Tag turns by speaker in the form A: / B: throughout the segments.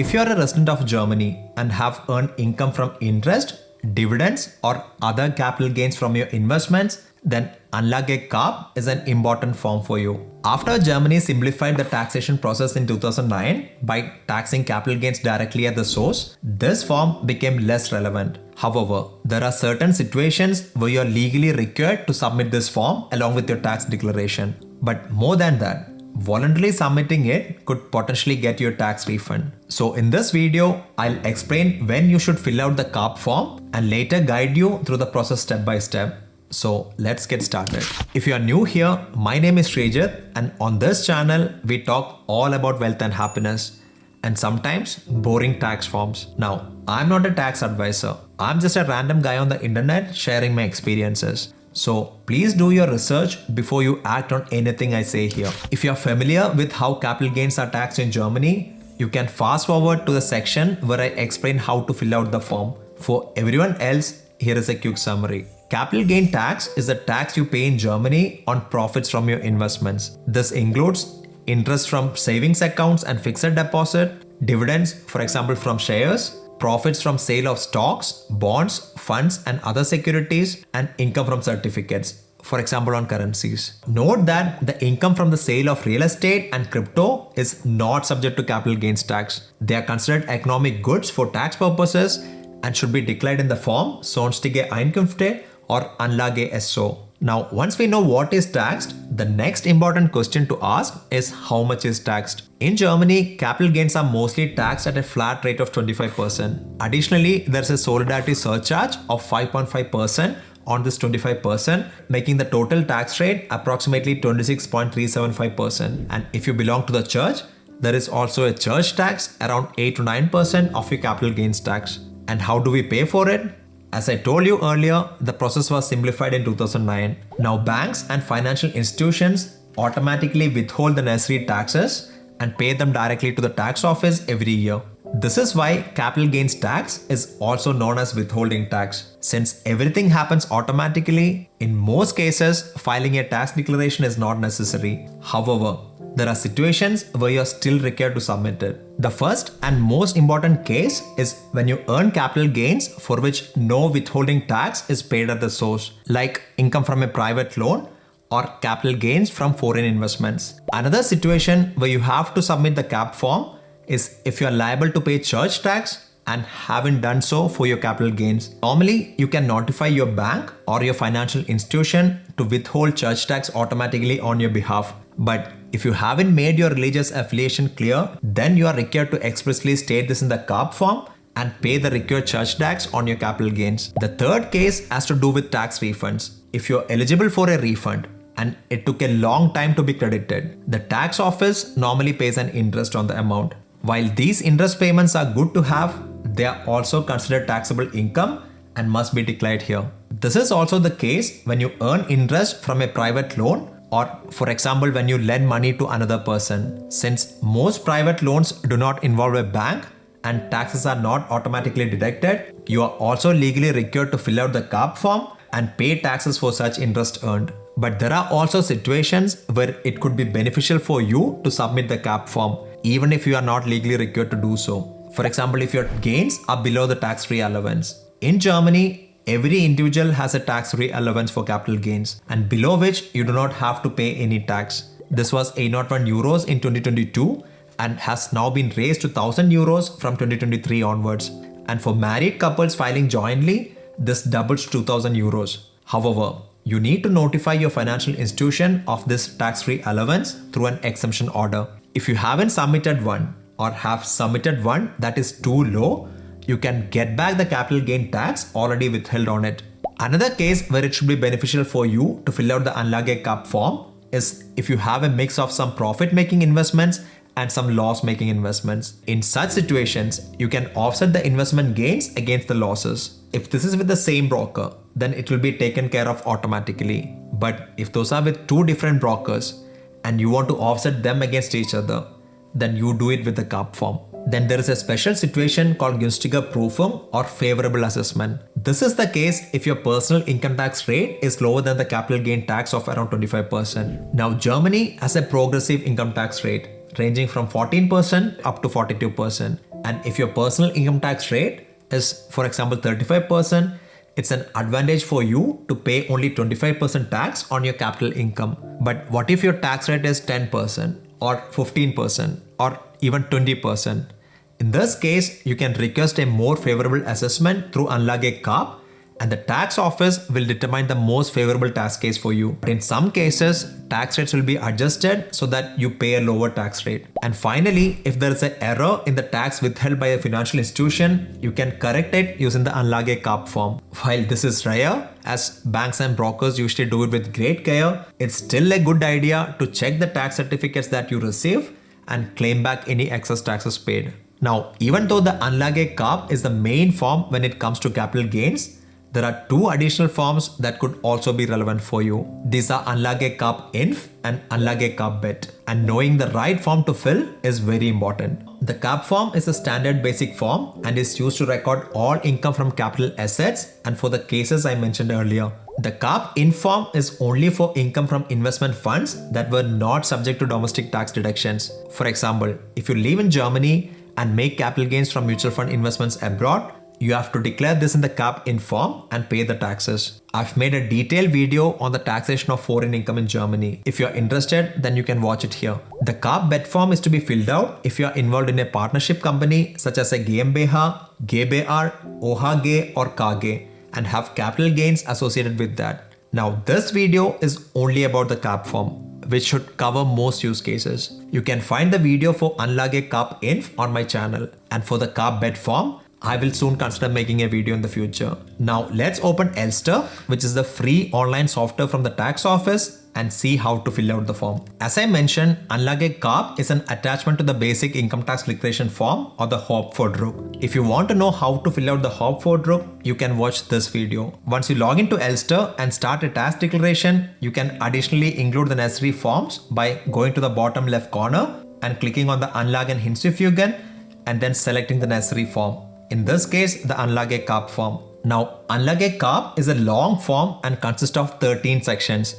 A: If you are a resident of Germany and have earned income from interest, dividends or other capital gains from your investments, then Anlage KAP is an important form for you. After Germany simplified the taxation process in 2009 by taxing capital gains directly at the source, this form became less relevant. However, there are certain situations where you are legally required to submit this form along with your tax declaration. But more than that, voluntarily submitting it could potentially get you a tax refund. So in this video, I'll explain when you should fill out the KAP form and later guide you through the process step by step. So let's get started. If you are new here, my name is Srijit, and on this channel, we talk all about wealth and happiness and sometimes boring tax forms. Now, I'm not a tax advisor. I'm just a random guy on the internet sharing my experiences. So please do your research before you act on anything I say here. If you're familiar with how capital gains are taxed in Germany, you can fast forward to the section where I explain how to fill out the form. For everyone else, here is a quick summary. Capital gain tax is the tax you pay in Germany on profits from your investments. This includes interest from savings accounts and fixed deposit, dividends, for example from shares, profits from sale of stocks, bonds, funds and other securities, and income from certificates, for example on currencies. Note that the income from the sale of real estate and crypto is not subject to capital gains tax. They are considered economic goods for tax purposes and should be declared in the form sonstige Einkunfte or Anlage SO. Now, once we know what is taxed, the next important question to ask is how much is taxed. In Germany, capital gains are mostly taxed at a flat rate of 25%. Additionally, there's a solidarity surcharge of 5.5% on this 25%, making the total tax rate approximately 26.375%. And if you belong to the church, there is also a church tax around 8 to 9% of your capital gains tax. And how do we pay for it? As I told you earlier, the process was simplified in 2009. Now banks and financial institutions automatically withhold the necessary taxes and pay them directly to the tax office every year. This is why capital gains tax is also known as withholding tax. Since everything happens automatically, in most cases, filing a tax declaration is not necessary. However, there are situations where you are still required to submit it. The first and most important case is when you earn capital gains for which no withholding tax is paid at the source, like income from a private loan or capital gains from foreign investments. Another situation where you have to submit the KAP form is if you are liable to pay church tax and haven't done so for your capital gains. Normally, you can notify your bank or your financial institution to withhold church tax automatically on your behalf. But if you haven't made your religious affiliation clear, then you are required to expressly state this in the KAP form and pay the required church tax on your capital gains. The third case has to do with tax refunds. If you're eligible for a refund and it took a long time to be credited, the tax office normally pays an interest on the amount. While these interest payments are good to have, they are also considered taxable income and must be declared here. This is also the case when you earn interest from a private loan or, for example, when you lend money to another person. Since most private loans do not involve a bank and taxes are not automatically deducted, you are also legally required to fill out the KAP form and pay taxes for such interest earned. But there are also situations where it could be beneficial for you to submit the KAP form, even if you are not legally required to do so. For example, if your gains are below the tax-free allowance. In Germany, every individual has a tax-free allowance for capital gains, and below which you do not have to pay any tax. This was 801 euros in 2022 and has now been raised to 1000 euros from 2023 onwards. And for married couples filing jointly, this doubles to 2000 euros. However, you need to notify your financial institution of this tax-free allowance through an exemption order. If you haven't submitted one or have submitted one that is too low, you can get back the capital gain tax already withheld on it. Another case where it should be beneficial for you to fill out the Anlage KAP form is if you have a mix of some profit-making investments and some loss-making investments. In such situations, you can offset the investment gains against the losses. If this is with the same broker, then it will be taken care of automatically. But if those are with two different brokers and you want to offset them against each other, then you do it with the KAP form. Then there is a special situation called günstiger Prüfung or favorable assessment. This is the case if your personal income tax rate is lower than the capital gain tax of around 25%. Now Germany has a progressive income tax rate ranging from 14% up to 42%. And if your personal income tax rate is, for example, 35%, it's an advantage for you to pay only 25% tax on your capital income. But what if your tax rate is 10% or 15% or even 20%? In this case, you can request a more favorable assessment through Anlage KAP, and the tax office will determine the most favorable tax case for you. But in some cases, tax rates will be adjusted so that you pay a lower tax rate. And finally, if there is an error in the tax withheld by a financial institution, you can correct it using the Anlage KAP form. While this is rare, as banks and brokers usually do it with great care, it's still a good idea to check the tax certificates that you receive and claim back any excess taxes paid. Now, even though the Anlage KAP is the main form when it comes to capital gains, there are two additional forms that could also be relevant for you. These are Anlage KAP-INV and Anlage KAP-BET, and knowing the right form to fill is very important. The KAP form is a standard basic form and is used to record all income from capital assets and for the cases I mentioned earlier. The KAP-INV form is only for income from investment funds that were not subject to domestic tax deductions. For example, if you live in Germany and make capital gains from mutual fund investments abroad, you have to declare this in the KAP-INV form and pay the taxes. I've made a detailed video on the taxation of foreign income in Germany. If you're interested, then you can watch it here. The KAP-BET form is to be filled out if you're involved in a partnership company such as a GmbH, GbR, OHG or KG and have capital gains associated with that. Now this video is only about the KAP form, which should cover most use cases. You can find the video for Anlage KAP-INV on my channel, and for the KAP-BET form, I will soon consider making a video in the future. Now let's open Elster, which is the free online software from the tax office, and see how to fill out the form. As I mentioned, Anlage KAP is an attachment to the basic income tax declaration form or the Hauptfordruck. If you want to know how to fill out the Hauptfordruck, you can watch this video. Once you log into Elster and start a tax declaration, you can additionally include the necessary forms by going to the bottom left corner and clicking on the Anlagen hinzufügen and then selecting the necessary form. In this case, the Anlage KAP form. Now, Anlage KAP is a long form and consists of 13 sections.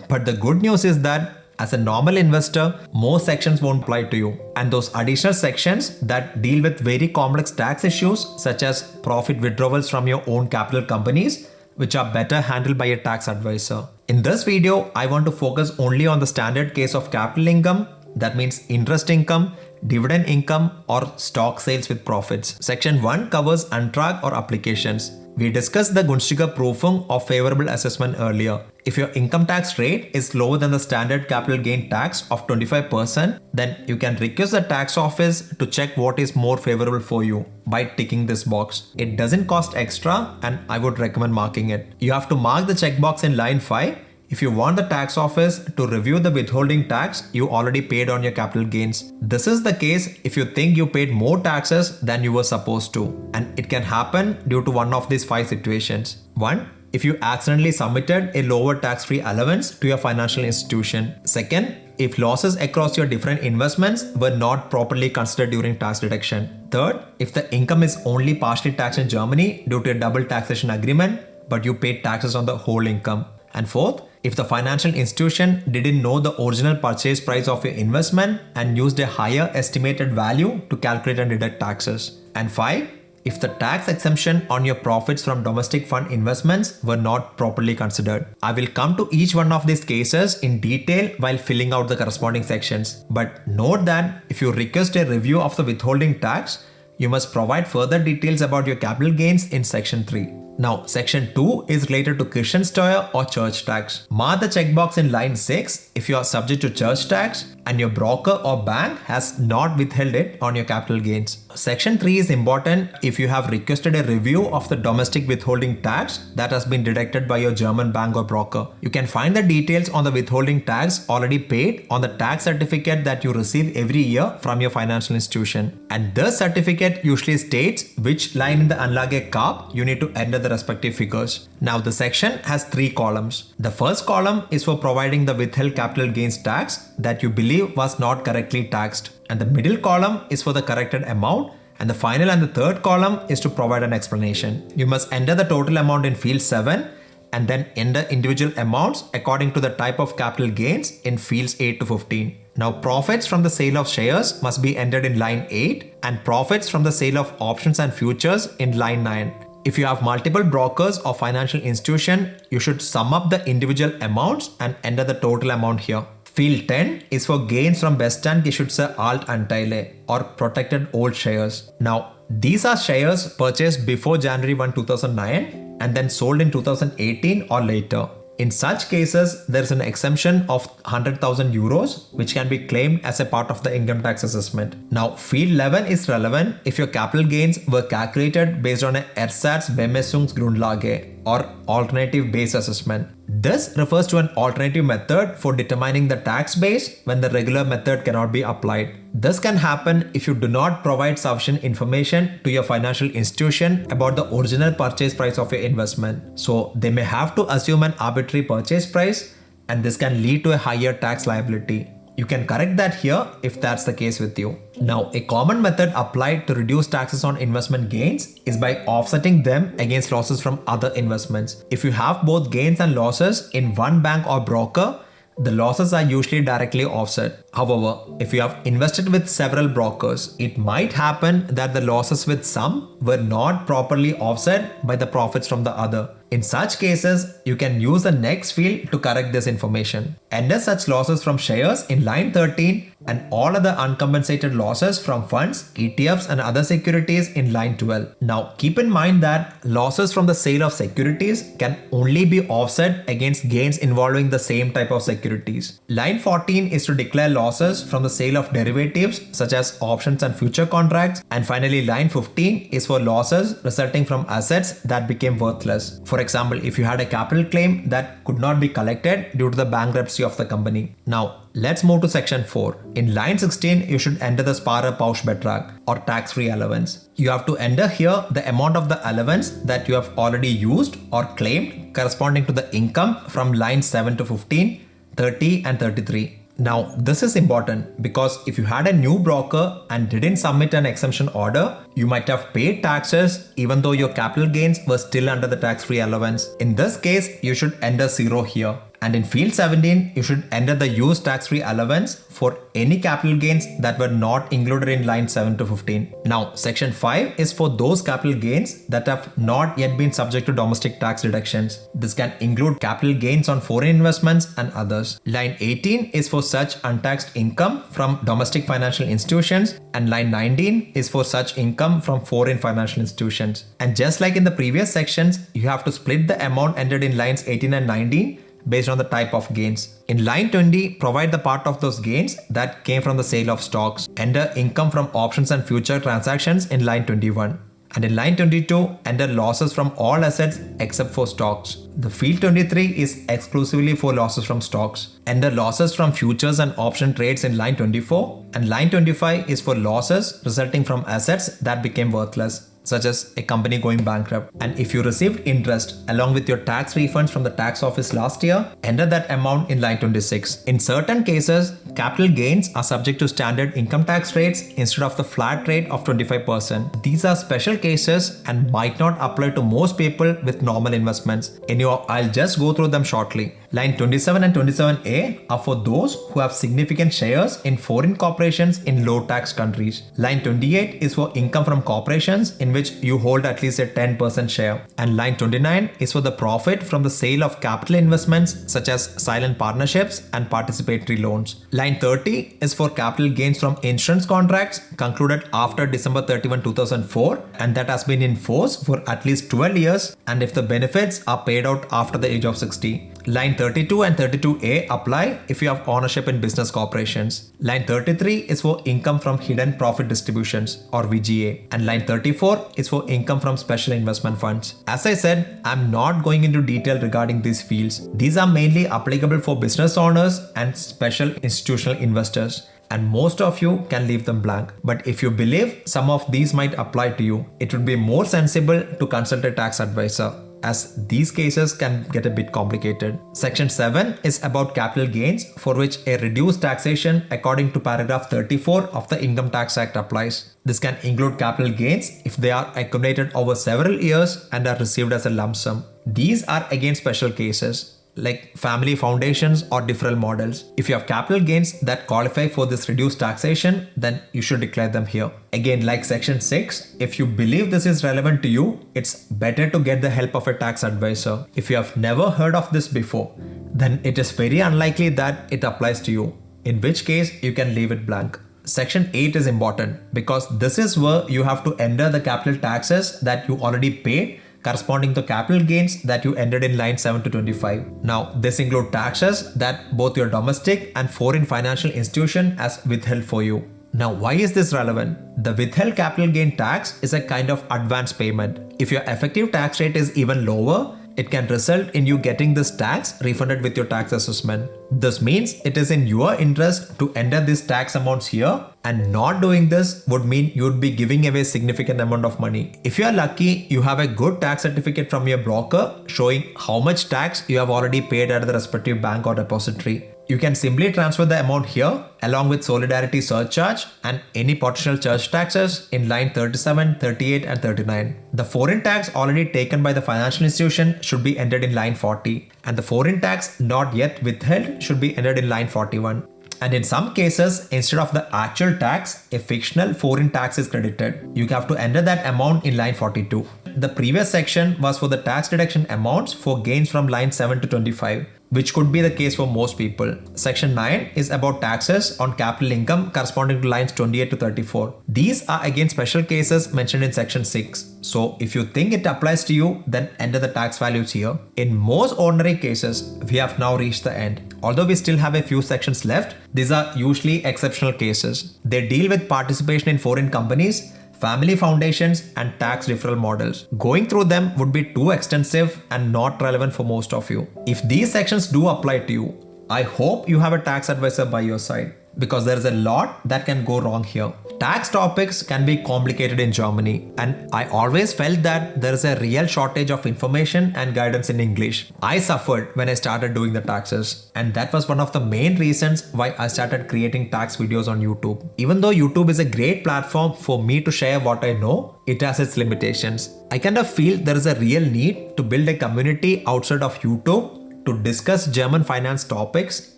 A: But the good news is that as a normal investor, most sections won't apply to you. And those additional sections that deal with very complex tax issues such as profit withdrawals from your own capital companies, which are better handled by a tax advisor. In this video, I want to focus only on the standard case of capital income, that means interest income, dividend income or stock sales with profits. Section 1 covers Antrag or applications. We discussed the Günstiger Prüfung of favorable assessment earlier. If your income tax rate is lower than the standard capital gain tax of 25%, then you can request the tax office to check what is more favorable for you by ticking this box. It doesn't cost extra and I would recommend marking it. You have to mark the checkbox in line 5 if you want the tax office to review the withholding tax you already paid on your capital gains. This is the case if you think you paid more taxes than you were supposed to, and it can happen due to one of these 5 situations. 1. If you accidentally submitted a lower tax-free allowance to your financial institution. 2. If losses across your different investments were not properly considered during tax deduction. 3. If the income is only partially taxed in Germany due to a double taxation agreement, but you paid taxes on the whole income. And 4. If the financial institution didn't know the original purchase price of your investment and used a higher estimated value to calculate and deduct taxes. And 5. If the tax exemption on your profits from domestic fund investments were not properly considered. I will come to each one of these cases in detail while filling out the corresponding sections. But note that if you request a review of the withholding tax, you must provide further details about your capital gains in section 3. Now, section 2 is related to Kirchensteuer or church tax. Mark the checkbox in line 6 if you are subject to church tax and your broker or bank has not withheld it on your capital gains. Section 3 is important if you have requested a review of the domestic withholding tax that has been deducted by your German bank or broker. You can find the details on the withholding tax already paid on the tax certificate that you receive every year from your financial institution. And this certificate usually states which line in the Anlage KAP you need to enter the respective figures. Now the section has 3 columns. The first column is for providing the withheld capital gains tax that you believe was not correctly taxed, and the middle column is for the corrected amount, and the final and the third column is to provide an explanation. You must enter the total amount in field 7 and then enter individual amounts according to the type of capital gains in fields 8 to 15. Now profits from the sale of shares must be entered in line 8 and profits from the sale of options and futures in line 9. If you have multiple brokers or financial institution, you should sum up the individual amounts and enter the total amount here. Field 10 is for gains from bestandgeschützte Altanteile or protected old shares. Now, these are shares purchased before January 1, 2009 and then sold in 2018 or later. In such cases, there is an exemption of 100,000 euros which can be claimed as a part of the income tax assessment. Now, field 11 is relevant if your capital gains were calculated based on a Ersatzbemessungsgrundlage or alternative base assessment. This refers to an alternative method for determining the tax base when the regular method cannot be applied. This can happen if you do not provide sufficient information to your financial institution about the original purchase price of your investment. So they may have to assume an arbitrary purchase price, and this can lead to a higher tax liability. You can correct that here if that's the case with you. Now, a common method applied to reduce taxes on investment gains is by offsetting them against losses from other investments. If you have both gains and losses in one bank or broker, the losses are usually directly offset. However, if you have invested with several brokers, it might happen that the losses with some were not properly offset by the profits from the other. In such cases, you can use the next field to correct this information. Enter such losses from shares in line 13 and all other uncompensated losses from funds, ETFs and other securities in line 12. Now, keep in mind that losses from the sale of securities can only be offset against gains involving the same type of securities. Line 14 is to declare losses from the sale of derivatives such as options and future contracts. And finally, line 15 is for losses resulting from assets that became worthless. For example, if you had a capital claim that could not be collected due to the bankruptcy of the company. Now, let's move to section 4. In line 16, you should enter the Sparer-Pauschbetrag or tax-free allowance. You have to enter here the amount of the allowance that you have already used or claimed corresponding to the income from lines 7 to 15, 30 and 33. Now, this is important because if you had a new broker and didn't submit an exemption order, you might have paid taxes even though your capital gains were still under the tax-free allowance. In this case, you should enter 0 here. And in field 17, you should enter the used tax-free allowance for any capital gains that were not included in line 7 to 15. Now, section 5 is for those capital gains that have not yet been subject to domestic tax deductions. This can include capital gains on foreign investments and others. Line 18 is for such untaxed income from domestic financial institutions, and line 19 is for such income from foreign financial institutions. And just like in the previous sections, you have to split the amount entered in lines 18 and 19 based on the type of gains. In line 20, provide the part of those gains that came from the sale of stocks. Enter income from options and future transactions in line 21. And in line 22, enter losses from all assets except for stocks. The field 23 is exclusively for losses from stocks. Enter losses from futures and option trades in line 24. And line 25 is for losses resulting from assets that became worthless, such as a company going bankrupt. And if you received interest along with your tax refunds from the tax office last year, enter that amount in line 26. In certain cases, capital gains are subject to standard income tax rates instead of the flat rate of 25%. These are special cases and might not apply to most people with normal investments. Anyhow, I'll just go through them shortly. Line 27 and 27A are for those who have significant shares in foreign corporations in low tax countries. Line 28 is for income from corporations in which you hold at least a 10% share. And line 29 is for the profit from the sale of capital investments such as silent partnerships and participatory loans. Line 30 is for capital gains from insurance contracts concluded after December 31, 2004 and that has been in force for at least 12 years and if the benefits are paid out after the age of 60. Line 32 and 32A apply if you have ownership in business corporations. Line 33 is for income from hidden profit distributions or VGA. And line 34 is for income from special investment funds. As I said, I'm not going into detail regarding these fields. These are mainly applicable for business owners and special institutional investors, and most of you can leave them blank. But if you believe some of these might apply to you, it would be more sensible to consult a tax advisor. as these cases can get a bit complicated. Section 7 is about capital gains for which a reduced taxation according to paragraph 34 of the Income Tax Act applies. This can include capital gains if they are accumulated over several years and are received as a lump sum. These are again special cases like family foundations or deferral models. If you have capital gains that qualify for this reduced taxation, then you should declare them here. Again, like section 6, if you believe this is relevant to you, it's better to get the help of a tax advisor. If you have never heard of this before, then it is very unlikely that it applies to you, in which case you can leave it blank. Section 8 is important because this is where you have to enter the capital taxes that you already paid corresponding to capital gains that you entered in line 7 to 25. Now, this includes taxes that both your domestic and foreign financial institution has withheld for you. Now, why is this relevant? The withheld capital gain tax is a kind of advance payment. If your effective tax rate is even lower, it can result in you getting this tax refunded with your tax assessment. This means it is in your interest to enter these tax amounts here, and not doing this would mean you would be giving away significant amount of money. If you are lucky, you have a good tax certificate from your broker showing how much tax you have already paid at the respective bank or depository. You can simply transfer the amount here along with solidarity surcharge and any potential charge taxes in line 37, 38 and 39. The foreign tax already taken by the financial institution should be entered in line 40, and the foreign tax not yet withheld should be entered in line 41. And in some cases, instead of the actual tax, a fictional foreign tax is credited. You have to enter that amount in line 42. The previous section was for the tax deduction amounts for gains from line 7 to 25, which could be the case for most people. Section 9 is about taxes on capital income corresponding to lines 28 to 34. These are again special cases mentioned in section 6. So if you think it applies to you, then enter the tax values here. In most ordinary cases, we have now reached the end. Although we still have a few sections left, these are usually exceptional cases. They deal with participation in foreign companies, family foundations and tax deferral models. Going through them would be too extensive and not relevant for most of you. If these sections do apply to you, I hope you have a tax advisor by your side, because there is a lot that can go wrong here. Tax topics can be complicated in Germany, and I always felt that there is a real shortage of information and guidance in English. I suffered when I started doing the taxes, and that was one of the main reasons why I started creating tax videos on YouTube. Even though YouTube is a great platform for me to share what I know, it has its limitations. I kind of feel there is a real need to build a community outside of YouTube to discuss German finance topics,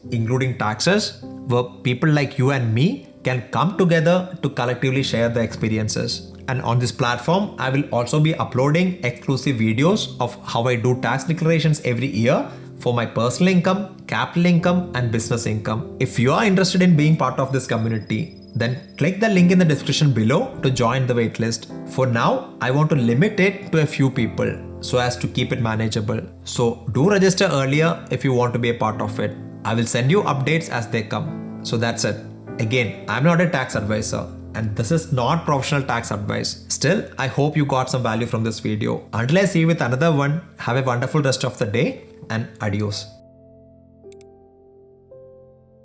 A: including taxes, where people like you and me can come together to collectively share their experiences. And on this platform, I will also be uploading exclusive videos of how I do tax declarations every year for my personal income, capital income, and business income. If you are interested in being part of this community, then click the link in the description below to join the waitlist. For now, I want to limit it to a few people so as to keep it manageable. So do register earlier if you want to be a part of it. I will send you updates as they come. So that's it. Again, I'm not a tax advisor, and this is not professional tax advice. Still, I hope you got some value from this video. Until I see you with another one, have a wonderful rest of the day and adios.